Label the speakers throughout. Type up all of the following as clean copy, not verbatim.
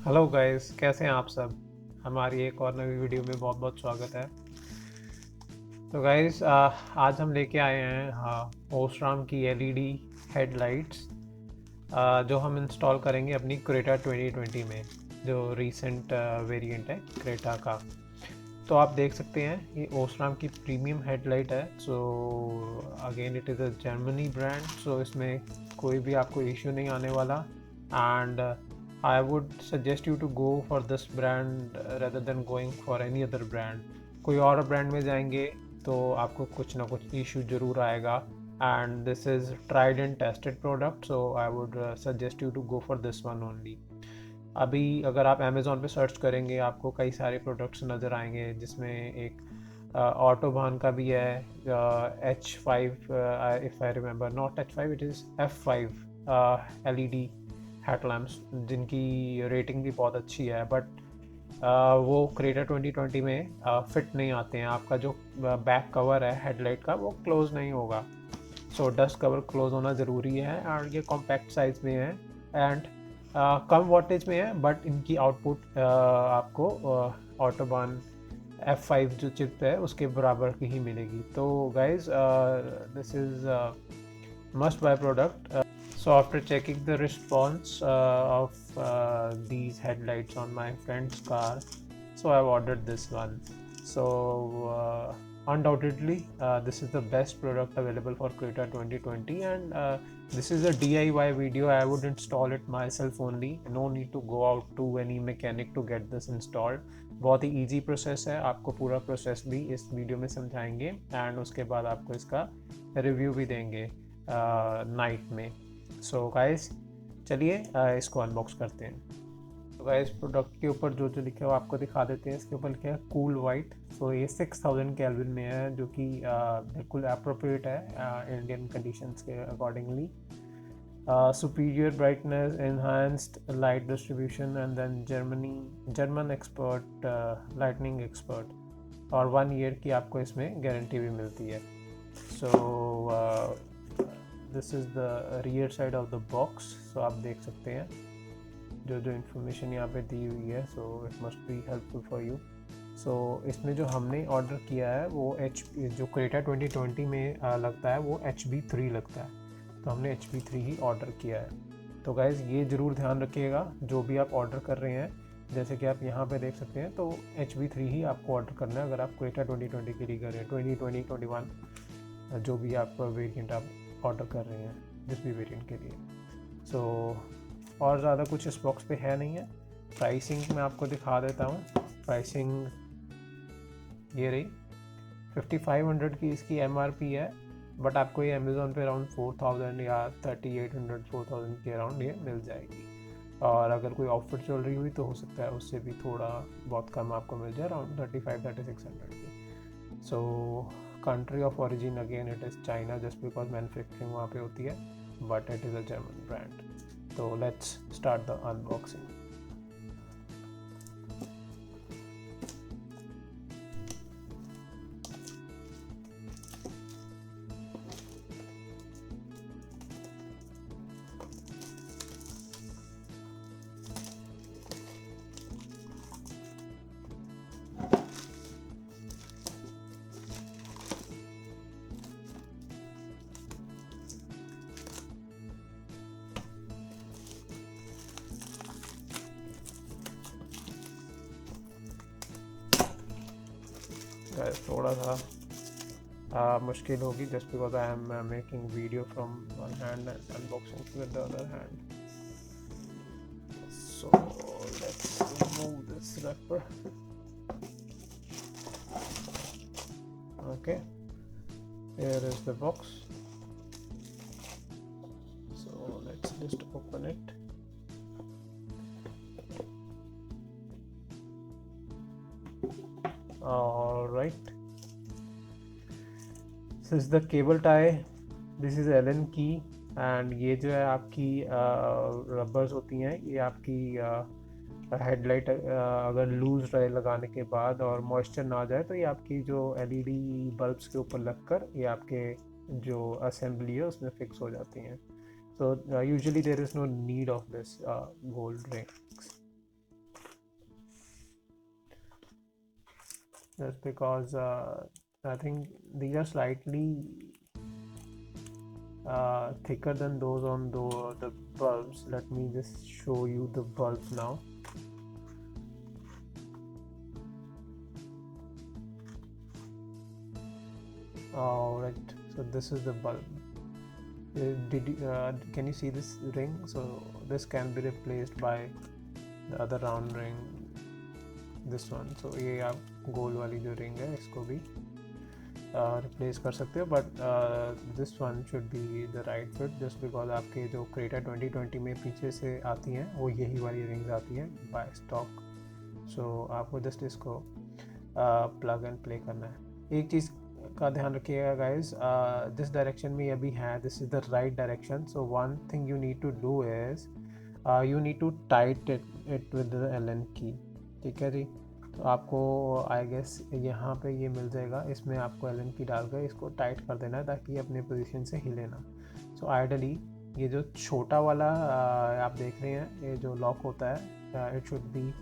Speaker 1: Hello guys, कैसे हैं आप सब। हमारी एक और नई वीडियो में बहुत बहुत स्वागत है। तो गाइस, आज हम लेके आए हैं ओसराम की एलईडी हेडलाइट्स, जो हम इंस्टॉल करेंगे अपनी क्रेटा 2020 में, जो रीसेंट वेरिएंट है क्रेटा का। तो आप देख सकते हैं ये ओसराम की प्रीमियम हेडलाइट है। So again it is a Germany brand, so इसमें कोई भी आपको इश्यू नहीं आने वाला। And I would suggest you to go for this brand rather than going for any other brand. कोई और ब्रांड में जाएंगे तो आपको कुछ ना कुछ इशू ज़रूर आएगा। And this is tried and tested product, so I would suggest you to go for this one only. अभी अगर आप अमेज़ोन पे सर्च करेंगे आपको कई सारे प्रोडक्ट्स नज़र आएंगे, जिसमें एक ऑटोबान का भी है, H5, if I remember, not H5, it is F5 LED headlamps, जिनकी रेटिंग भी बहुत अच्छी है। बट वो क्रेटा 2020 में फिट नहीं आते हैं। आपका जो बैक कवर है हेडलाइट का वो क्लोज नहीं होगा। सो डस्ट कवर क्लोज होना ज़रूरी है। और ये कॉम्पैक्ट साइज़ में है एंड कम वॉटेज में है, बट इनकी आउटपुट आपको ऑटोबान F5 जो चिप है उसके बराबर की ही मिलेगी। तो guys, this is must buy product. So after checking the response of these headlights on my friend's car, so I've ordered this one. So undoubtedly this is the best product available for Creta 2020, and this is a DIY video. I would install it myself only. No need to go out to any mechanic to get this installed. बहुत ही easy process है, आपको पूरा process भी इस video में समझाएंगे and उसके बाद आपको इसका रिव्यू भी देंगे नाइट में। सो गाइस, चलिए इसको अनबॉक्स करते हैं। तो गाइस, प्रोडक्ट के ऊपर जो जो लिखा है वो आपको दिखा देते हैं। इसके ऊपर लिखा है कूल वाइट। सो ये 6000 केल्विन में है, जो कि बिल्कुल अप्रोप्रिएट है इंडियन कंडीशंस के accordingly. Superior brightness, enhanced light distribution, and then German expert lightning expert, और 1 ईयर की आपको इसमें गारंटी भी मिलती है। So this is the rear side of the box. So आप देख सकते हैं जो जो इन्फॉर्मेशन यहाँ पे दी हुई है। So it must be helpful for you. So इसमें जो हमने ऑर्डर किया है वो जो क्रेटा 2020 में लगता है वो HB3 लगता है, तो हमने HB3 ही ऑर्डर किया है। तो गाइज़, ये ज़रूर ध्यान रखिएगा जो भी आप ऑर्डर कर रहे हैं। जैसे कि आप यहाँ पे देख सकते हैं, तो HB3 ही आपको ऑर्डर करना है अगर आप क्रेटा 2020 के लिए कर रहे हैं। 2020, 21 जो भी आप वेरिएंट आप ऑर्डर कर रहे हैं, जिस भी वेरिएंट के लिए। सो और ज़्यादा कुछ इस बॉक्स पे है नहीं है। प्राइसिंग मैं आपको दिखा देता हूँ। प्राइसिंग ये रही, 5500 की इसकी MRP है, बट आपको ये अमेज़ोन पे अराउंड 4000 या 3800 4000 के अराउंड ये मिल जाएगी। और अगर कोई ऑफर चल रही हुई तो हो सकता है उससे भी थोड़ा बहुत कम आपको मिल जाए, अराउंड 35-3600 की। So country of origin again it is China, just because manufacturing वहाँ पे होती है, but it is a German brand. तो लेट्स स्टार्ट द अनबॉक्सिंग। थोड़ा सा मुश्किल होगी, just because I am making video from one hand and unboxing with the other hand. So let's remove this wrapper. Okay, here is the box. So let's just open it. All right, this is the cable tie. This is Allen key, and ये जो है आपकी rubbers होती हैं, ये आपकी headlight अगर loose रहे लगाने के बाद और मॉइस्चर ना जाए तो ये आपकी जो एलईडी बल्ब्स के ऊपर लगकर ये आपके जो असेंबली है उसमें फिक्स हो जाती हैं। So usually there is no need of this gold rings. just because I think these are slightly thicker than those on the bulbs. Let me just show you the bulb now. Alright, so this is the bulb. Can you see this ring? So this can be replaced by the other round ring, this one. So ये आप गोल वाली जो ring है इसको भी replace कर सकते हो, but this one should be the right fit, just because आपके जो क्रेटा 2020 में पीछे से आती हैं वो यही वाली रिंग्स आती हैं बाय स्टॉक. सो आपको जस्ट इसको प्लग एंड प्ले करना है. एक चीज़ का ध्यान रखिएगा गाइज, जिस डायरेक्शन में ये अभी है this is the right direction. So one thing you need to do is you need to tight it with the Allen key. ठीक है जी. तो आपको आई गेस यहाँ पे ये मिल जाएगा, इसमें आपको एलन की डालकर इसको टाइट कर देना है ताकि ये अपने पोजीशन से हिले ना. सो आइडली ये जो छोटा वाला आप देख रहे हैं ये जो लॉक होता है, it should be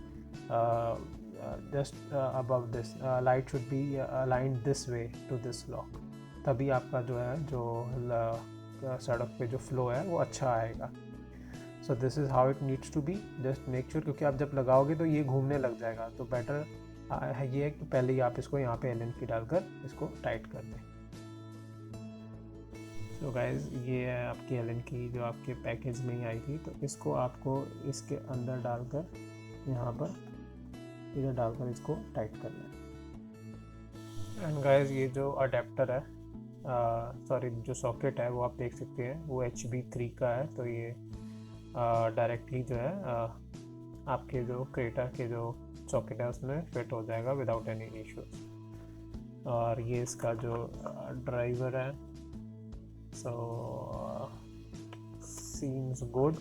Speaker 1: just above this, light should be aligned this way to this lock. तभी आपका जो है जो सड़क पे जो फ्लो है वो अच्छा आएगा. So this is how it needs to be. Just make sure, क्योंकि आप जब लगाओगे तो ये घूमने लग जाएगा, तो बेटर ये है कि पहले ही आप इसको यहाँ पे एलन की डालकर इसको टाइट कर दें. सो गाइज ये है आपकी एलन की जो आपके पैकेज में ही आई थी. तो इसको आपको इसके अंदर डालकर यहाँ पर इधर डालकर इसको टाइट करना है. एंड गाइस ये जो अडेप्टर है, सॉरी जो सॉकेट है वो आप देख सकते हैं वो HB3 का है. तो ये डायरेक्टली जो है आपके जो क्रेटा के जो सॉकेट है उसमें फिट हो जाएगा विदाउट एनी इश्यूज. और ये इसका जो ड्राइवर है, सो सीम्स गुड.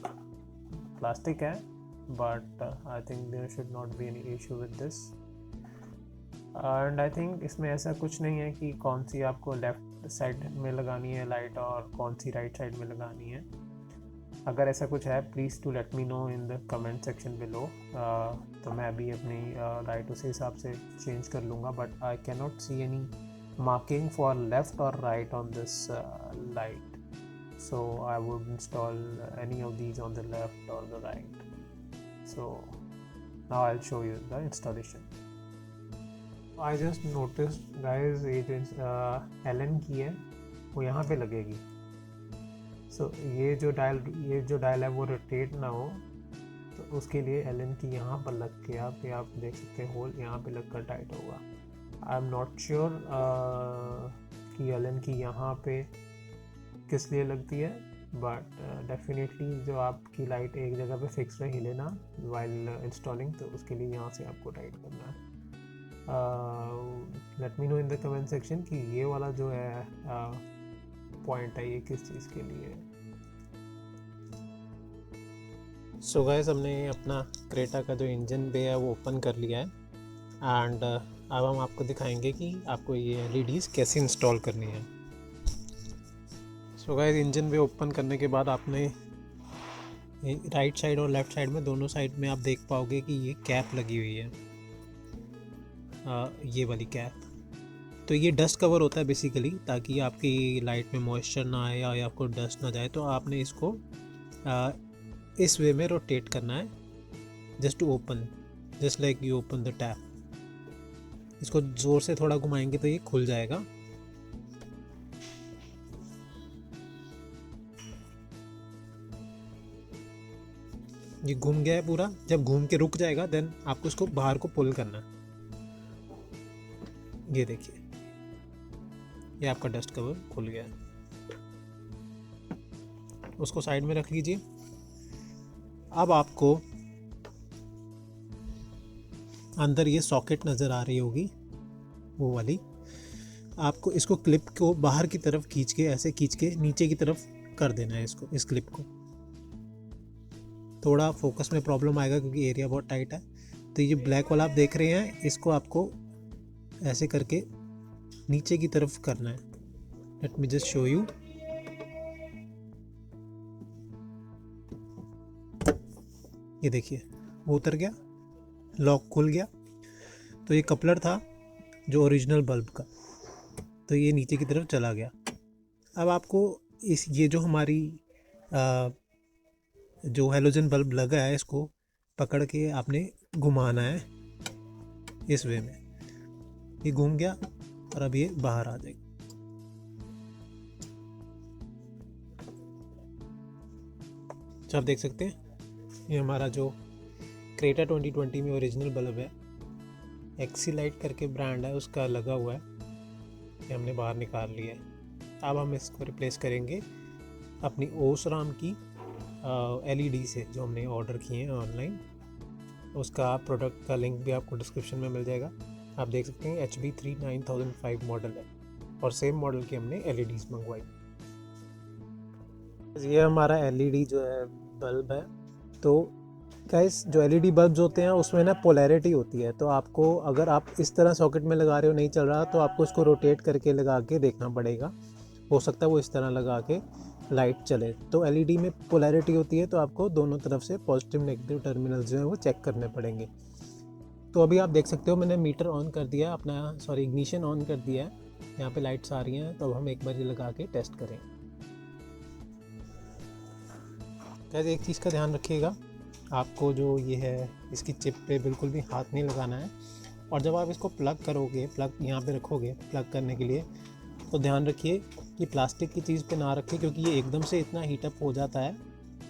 Speaker 1: प्लास्टिक है, but I think there should not be any issue with this. And I think इसमें ऐसा कुछ नहीं है कि कौन सी आपको लेफ़्ट साइड में लगानी है लाइट और कौन सी राइट साइड में लगानी है. अगर ऐसा कुछ है please to let me know in the comment section below. तो मैं अभी अपनी लाइट उसी हिसाब से चेंज कर लूँगा, but I can not see any marking for left और right on this light. So I would install any of these on the left और the right. So now I'll show you the installation. I just noticed guys ये जो Elon की है वो यहाँ पे लगेगी. So ये जो डायल है वो रोटेट ना हो, तो उसके लिए एलन की यहाँ पर लग के आप देख सकते हैं होल यहाँ पे लग कर टाइट होगा. आई एम नॉट श्योर कि एलन की यहाँ पे किस लिए लगती है, बट डेफिनेटली जो आपकी लाइट एक जगह पे फिक्स रहे, हिले ना वाइल इंस्टॉलिंग, तो उसके लिए यहाँ से आपको टाइट करना है. Late me know in the comment section कि ये वाला जो है पॉइंट है ये किस चीज़ के लिए है. सो गाइस हमने अपना क्रेटा का जो इंजन बे है वो ओपन कर लिया है. एंड अब हम आपको दिखाएंगे कि आपको ये LEDs कैसे इंस्टॉल करनी है. So guys engine bay open करने के बाद आपने राइट साइड और लेफ़्ट साइड में दोनों साइड में आप देख पाओगे कि ये कैप लगी हुई है, ये वाली कैप. तो ये डस्ट कवर होता है बेसिकली, ताकि आपकी लाइट में मॉइस्चर ना आए या आपको डस्ट ना जाए. तो आपने इसको इस वे में रोटेट करना है, just to open, just like you open the tap. इसको ज़ोर से थोड़ा घुमाएंगे तो ये खुल जाएगा. ये घूम गया है पूरा. जब घूम के रुक जाएगा देन आपको इसको बाहर को पुल करना है. ये देखिए ये आपका डस्ट कवर खुल गया है. उसको साइड में रख लीजिए. अब आपको अंदर ये सॉकेट नज़र आ रही होगी वो वाली. आपको इसको क्लिप को बाहर की तरफ खींच के ऐसे खींच के नीचे की तरफ कर देना है इसको, इस क्लिप को. थोड़ा फोकस में प्रॉब्लम आएगा क्योंकि एरिया बहुत टाइट है. तो ये ब्लैक वाला आप देख रहे हैं, इसको आपको ऐसे करके नीचे की तरफ करना है. Let me just show you. ये देखिए वो उतर गया, लॉक खुल गया. तो ये कपलर था जो ओरिजिनल बल्ब का, तो ये नीचे की तरफ चला गया। अब आपको ये जो हमारी जो हेलोजन बल्ब लगा है, इसको पकड़ के आपने घुमाना है इस वे में। ये घूम गया और अब ये बाहर आ जाएगा। तो आप देख सकते हैं ये हमारा जो क्रेटा 2020 में ओरिजिनल बल्ब है, एक्सीलाइट करके ब्रांड है उसका लगा हुआ है, ये हमने बाहर निकाल लिया है। अब हम इसको रिप्लेस करेंगे अपनी ओसराम की एलईडी से, जो हमने ऑर्डर किए हैं ऑनलाइन। उसका प्रोडक्ट का लिंक भी आपको डिस्क्रिप्शन में मिल जाएगा। आप देख सकते हैं HB3 9005 मॉडल है और सेम मॉडल की हमने एलईडीज मंगवाई। ये हमारा एलईडी जो है बल्ब है। तो गाइस, जो एलईडी बल्ब्स होते हैं उसमें ना पोलैरिटी होती है, तो आपको अगर आप इस तरह सॉकेट में लगा रहे हो नहीं चल रहा, तो आपको इसको रोटेट करके लगा के देखना पड़ेगा। हो सकता है वो इस तरह लगा के लाइट चले। तो एलईडी में पोलैरिटी होती है, तो आपको दोनों तरफ से पॉजिटिव नेगेटिव टर्मिनल जो है वो चेक करने पड़ेंगे। तो अभी आप देख सकते हो मैंने मीटर ऑन कर दिया अपना, इग्निशन ऑन कर दिया है। यहाँ पे लाइट्स आ रही हैं, तो अब हम एक बार ये लगा के टेस्ट करें। कैसे एक चीज़ का ध्यान रखिएगा, आपको जो ये है इसकी चिप पे बिल्कुल भी हाथ नहीं लगाना है। और जब आप इसको प्लग करोगे, प्लग यहाँ पे रखोगे प्लग करने के लिए, तो ध्यान रखिए कि प्लास्टिक की चीज़ पे ना रखें, क्योंकि ये एकदम से इतना हीटअप हो जाता है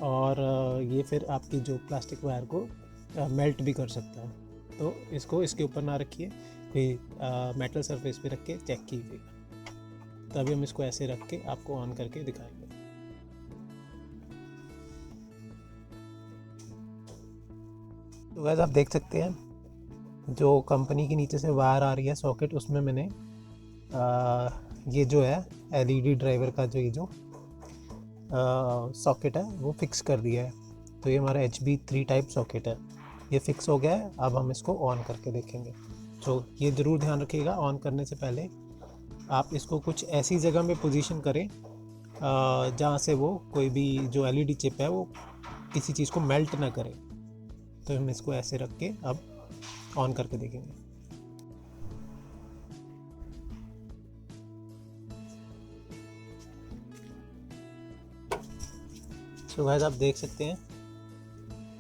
Speaker 1: और ये फिर आपकी जो प्लास्टिक वायर को मेल्ट भी कर सकता है। तो इसको इसके ऊपर ना रखिए, कोई मेटल सरफेस पे रख के चेक कीजिएगा। तभी हम इसको ऐसे रख के आपको ऑन करके दिखाएंगे। तो वैसे आप देख सकते हैं जो कंपनी के नीचे से वायर आ रही है सॉकेट, उसमें मैंने ये जो है एलईडी ड्राइवर का जो ये जो सॉकेट है वो फिक्स कर दिया है। तो ये हमारा HB3 टाइप सॉकेट है, ये फिक्स हो गया है। अब हम इसको ऑन करके देखेंगे। तो ये ज़रूर ध्यान रखिएगा, ऑन करने से पहले आप इसको कुछ ऐसी जगह में पोजीशन करें जहाँ से वो कोई भी जो एलईडी चिप है वो किसी चीज़ को मेल्ट ना करे। तो हम इसको ऐसे रख के अब ऑन करके देखेंगे। तो गाइस आप देख सकते हैं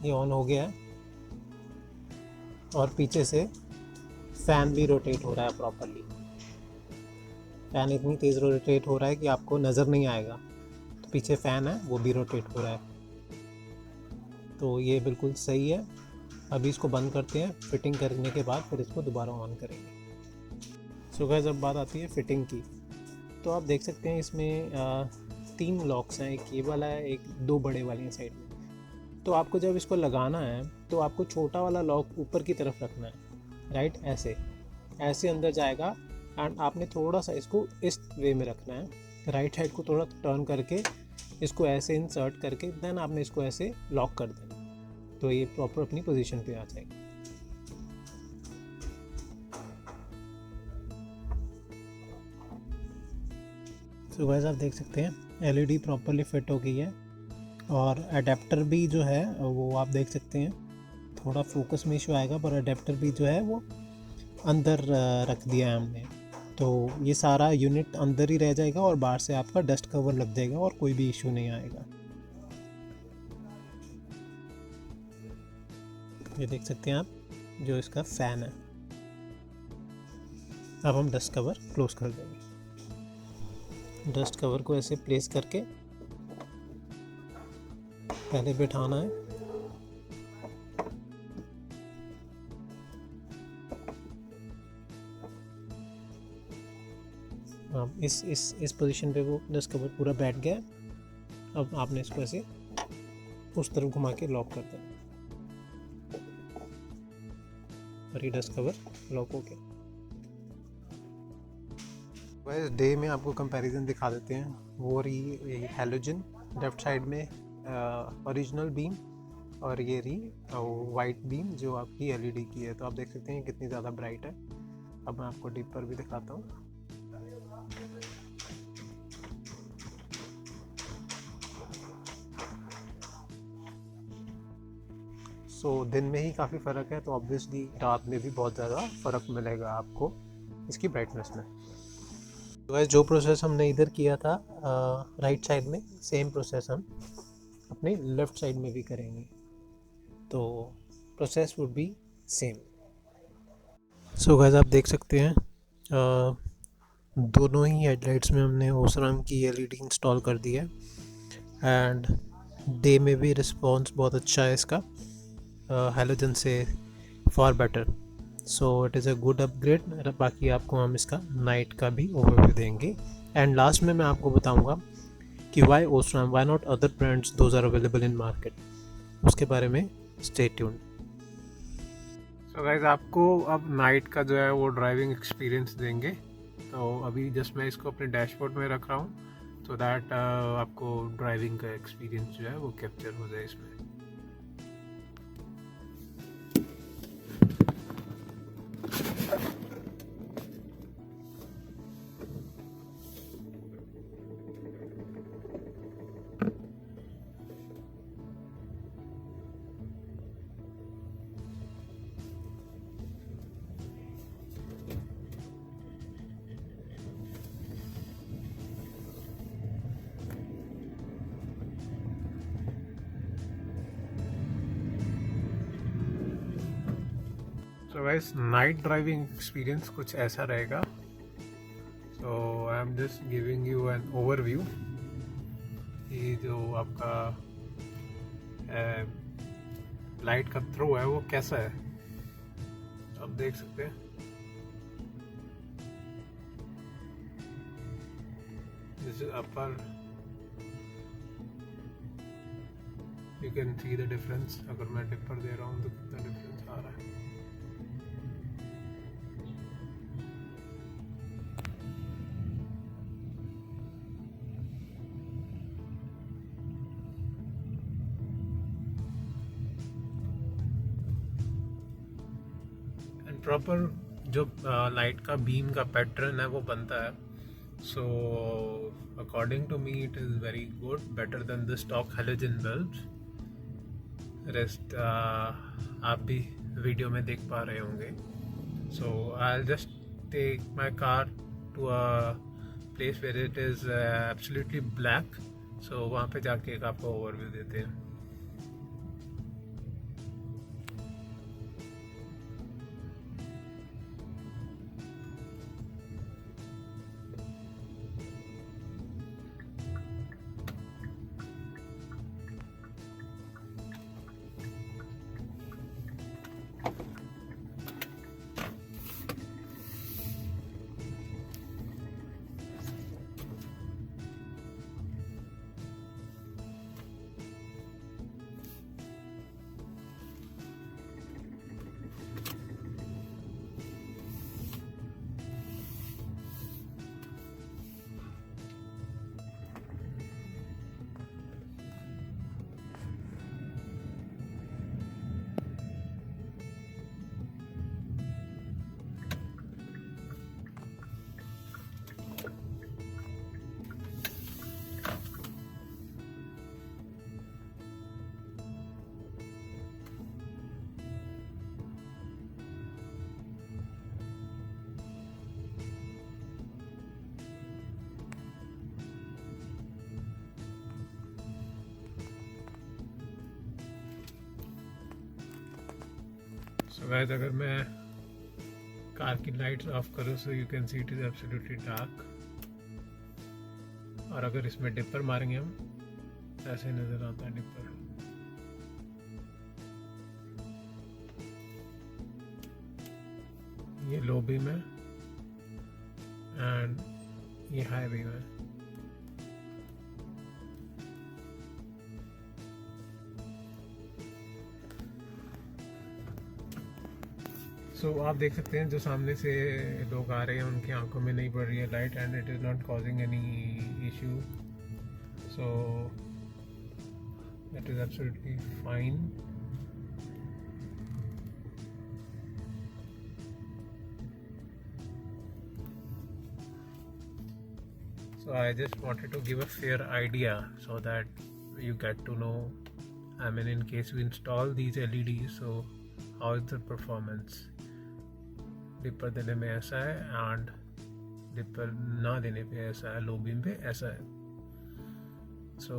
Speaker 1: ये ऑन हो गया है और पीछे से फ़ैन भी रोटेट हो रहा है प्रॉपरली। फ़ैन इतनी तेज़ रोटेट हो रहा है कि आपको नज़र नहीं आएगा। तो पीछे फ़ैन है वो भी रोटेट हो रहा है, तो ये बिल्कुल सही है। अभी इसको बंद करते हैं, फिटिंग करने के बाद फिर इसको दोबारा ऑन करेंगे। सो गाइस अब बात आती है फिटिंग की। तो आप देख सकते हैं इसमें 3 लॉक्स हैं, एक ये वाला है, एक 2 बड़े वाले हैं साइड में। तो आपको जब इसको लगाना है तो आपको छोटा वाला लॉक ऊपर की तरफ रखना है, राइट, ऐसे ऐसे अंदर जाएगा। एंड आपने थोड़ा सा इसको इस वे में रखना है, राइट साइड को थोड़ा टर्न करके इसको ऐसे इंसर्ट करके देन आपने इसको ऐसे लॉक कर देना, तो ये प्रॉपर अपनी पोजीशन पे आ जाएगा। तो गाइस आप देख सकते हैं एलईडी प्रॉपरली फिट हो गई है और अडेप्टर भी जो है वो आप देख सकते हैं, थोड़ा फोकस में इशू आएगा, पर अडेप्टर भी जो है वो अंदर रख दिया है हमने। तो ये सारा यूनिट अंदर ही रह जाएगा और बाहर से आपका डस्ट कवर लग जाएगा और कोई भी इशू नहीं आएगा। ये देख सकते हैं आप जो इसका फ़ैन है। अब हम डस्ट कवर क्लोज कर देंगे। डस्ट कवर को ऐसे प्लेस करके पहले बिठाना है, अब इस पोजीशन पे वो डस्ट कवर पूरा बैठ गया। अब आपने इसको ऐसे उस तरफ घुमा के लॉक कर देना और ये डस्ट कवर लॉक हो गया। वैसे डे में आपको कंपैरिजन दिखा देते हैं। वो रही हैलोजन लेफ्ट साइड में ओरिजिनल बीम, और ये रही वाइट बीम जो आपकी एलईडी की है। तो आप देख सकते हैं कितनी ज़्यादा ब्राइट है। अब मैं आपको डीपर भी दिखाता हूँ। सो दिन में ही काफ़ी फ़र्क है, तो ऑब्वियसली रात में भी बहुत ज़्यादा फ़र्क मिलेगा आपको। इसकी ब्राइटनेस में। तो गाइस जो प्रोसेस हमने इधर किया था राइट साइड में, सेम प्रोसेस हम अपने लेफ़्ट साइड में भी करेंगे, तो process would be same. So guys आप देख सकते हैं दोनों ही हेडलाइट्स में हमने ओसराम की एलईडी इंस्टॉल कर दी है, एंड डे में भी रिस्पॉन्स बहुत अच्छा है इसका, हैलोजन से far better. So it is a good upgrade. बाकी आपको हम इसका नाइट का भी ओवरव्यू देंगे, एंड लास्ट में मैं आपको बताऊंगा कि why Osram, why not other brands those are available in market, उसके बारे में स्टे ट्यून्ड। सो गाइस आपको अब नाइट का जो है वो ड्राइविंग एक्सपीरियंस देंगे। तो अभी जस्ट मैं इसको अपने डैशबोर्ड में रख रहा हूँ सो दैट आपको ड्राइविंग का एक्सपीरियंस जो है वो कैप्चर हो जाए इसमें। So guys night driving experience कुछ ऐसा रहेगा। So I am just giving you an overview कि जो आपका लाइट का थ्रो है वो कैसा है, आप देख सकते हैं। This is upper, you can see the difference. अगर मैं डिपर दे रहा हूँ तो कितना डिफरेंस आ रहा है। प्रॉपर जो लाइट का बीम का पैटर्न है वो बनता है। So according to me it is very good, better than the stock halogen bulbs. Rest आप भी वीडियो में देख पा रहे होंगे। So I just take my car to a place where it is absolutely black. So वहाँ पे जाके एक आपको ओवरव्यू देते हैं। सो गाइस अगर मैं कार की लाइट्स ऑफ करूँ so you can see it is absolutely dark, और अगर इसमें डिपर मारेंगे हम ऐसे नज़र आता है डिपर। ये लो बीम है एंड ये हाई बीम है। सो आप देख सकते हैं जो सामने से लोग आ रहे हैं उनकी आंखों में नहीं पड़ रही है light, and it is not causing any issue. So it is absolutely fine. So I just wanted to give a fair idea so that you get to know, I mean in case we install these LEDs, so how is the performance. Dipper देने में ऐसा है and dipper ना देने पे ऐसा है, low beam पे ऐसा है. So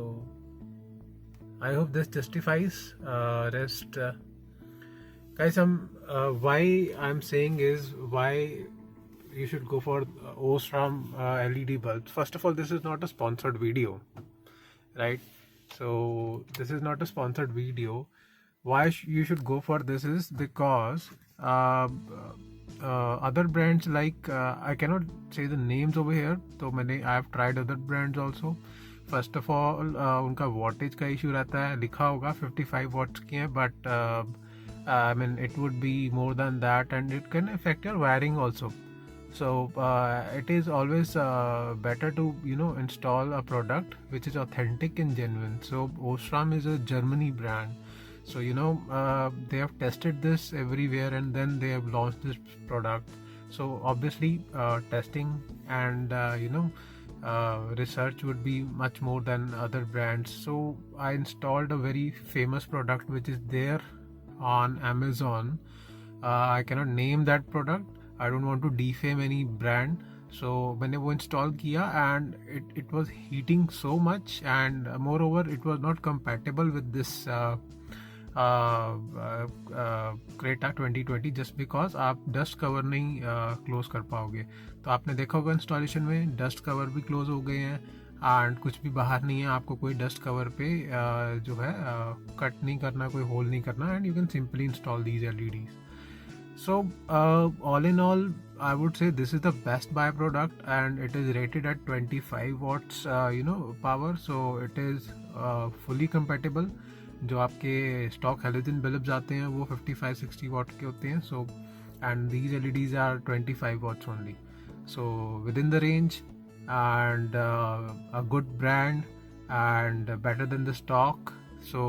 Speaker 1: I hope this justifies. Rest, guys. Why I'm saying is why you should go for Osram LED bulbs. First of all, this is not a sponsored video, right? So this is not a sponsored video. Why you should go for this is because other brands like I cannot say the names over here. So I have tried other brands also. First of all, उनका wattage का issue रहता है, लिखा होगा 55 watts की है, but I mean it would be more than that and it can affect your wiring also. So it is always better to install a product which is authentic and genuine. So Osram is a Germany brand. So they have tested this everywhere and then they have launched this product. So obviously testing and research would be much more than other brands. So I installed a very famous product which is there on Amazon. I cannot name that product. I don't want to defame any brand. So मैंने वो install किया and it was heating so much and moreover it was not compatible with this Creta 2020 just because आप dust cover नहीं close कर पाओगे. तो आपने देखा होगा इंस्टॉलेशन में डस्ट कवर भी क्लोज हो गए हैं एंड कुछ भी बाहर नहीं है, आपको कोई डस्ट कवर पे जो है कट नहीं करना, कोई होल नहीं करना and you can simply install these LEDs. So all in all I would say this is the best buy product and it is rated at 25 watts power. So it is fully compatible. जो आपके stock halogen bulbs आते हैं वो 55-60 वाट के होते हैं. So and these LEDs are 25 watts only. So within the range and a good brand and better than the stock. So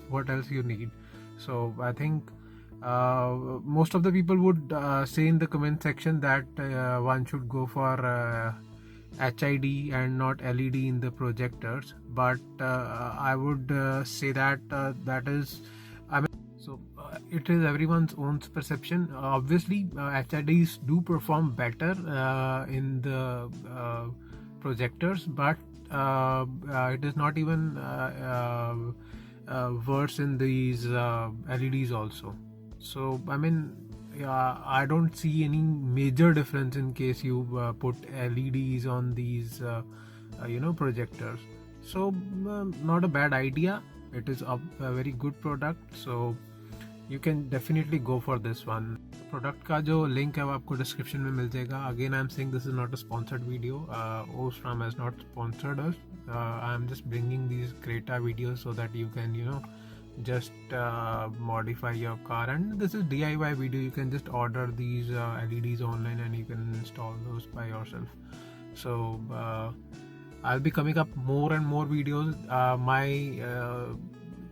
Speaker 1: what else you need? So I think most of the people would say in the comment section that one should go for HID and not LED in the projectors, but I would say that that is, I mean, so it is everyone's own perception. Obviously HIDs do perform better in the projectors, but it is not even worse in these LEDs also. So I mean, I don't see any major difference in case you put LEDs on these projectors. So not a bad idea. It is a very good product, so you can definitely go for this one. Product का जो link है वो आपको description में मिल जाएगा. Again, I'm saying this is not a sponsored video. Osram has not sponsored us. I'm just bringing these Creta videos so that you can just modify your car, and this is DIY video. You can just order these LEDs online and you can install those by yourself. So I'll be coming up more and more videos. My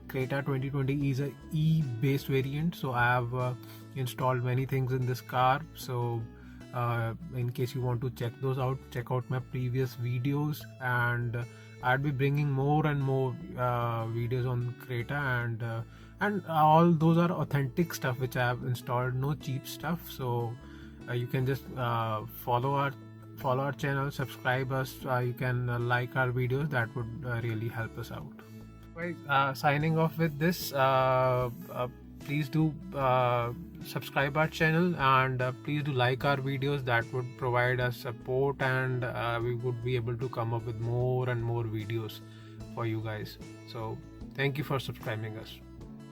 Speaker 1: Creta 2020 is a E-based variant, so I have installed many things in this car. So in case you want to check those out, check out my previous videos, and I'll be bringing more and more videos on Creta, and all those are authentic stuff which I have installed, no cheap stuff. So you can just follow our channel, subscribe us, you can like our videos. That would really help us out. Right, signing off with this. Please do subscribe our channel, and please do like our videos. That would provide us support, and we would be able to come up with more and more videos for you guys. So thank you for subscribing us.